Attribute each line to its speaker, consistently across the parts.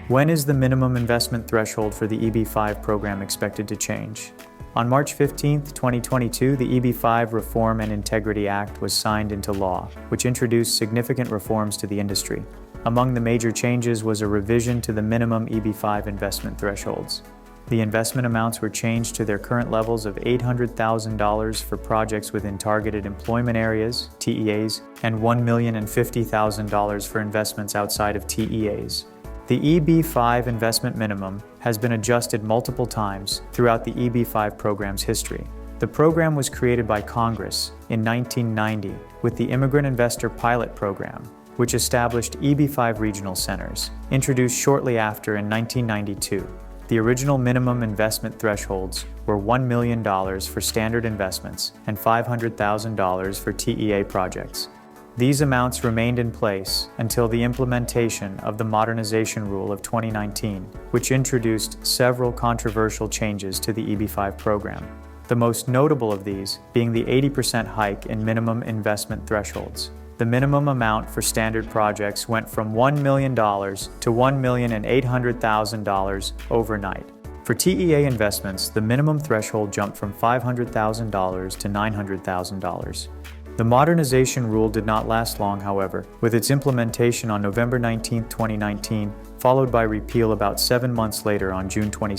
Speaker 1: When is the minimum investment threshold for the EB-5 program expected to change? On March 15, 2022, the EB-5 Reform and Integrity Act was signed into law, which introduced significant reforms to the industry. Among the major changes was a revision to the minimum EB-5 investment thresholds. The investment amounts were changed to their current levels of $800,000 for projects within targeted employment areas, TEAs, and $1,050,000 for investments outside of TEAs. The EB-5 investment minimum has been adjusted multiple times throughout the EB-5 program's history. The program was created by Congress in 1990 with the Immigrant Investor Pilot Program, which established EB-5 regional centers, introduced shortly after in 1992. The original minimum investment thresholds were $1 million for standard investments and $500,000 for TEA projects. These amounts remained in place until the implementation of the Modernization Rule of 2019, which introduced several controversial changes to the EB-5 program. The most notable of these being the 80% hike in minimum investment thresholds. The minimum amount for standard projects went from $1 million to $1,800,000 overnight. For TEA investments, the minimum threshold jumped from $500,000 to $900,000. The modernization rule did not last long, however, with its implementation on November 19, 2019, followed by repeal about 7 months later on June 22,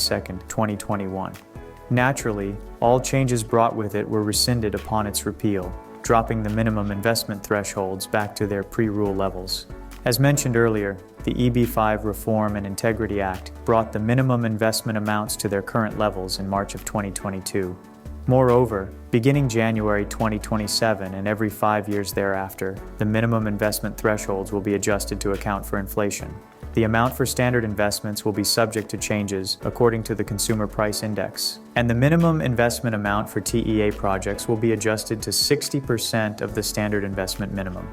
Speaker 1: 2021. Naturally, all changes brought with it were rescinded upon its repeal, dropping the minimum investment thresholds back to their pre-rule levels. As mentioned earlier, the EB-5 Reform and Integrity Act brought the minimum investment amounts to their current levels in March of 2022. Moreover, beginning January 2027 and every 5 years thereafter, the minimum investment thresholds will be adjusted to account for inflation. The amount for standard investments will be subject to changes according to the Consumer Price Index, and the minimum investment amount for TEA projects will be adjusted to 60% of the standard investment minimum.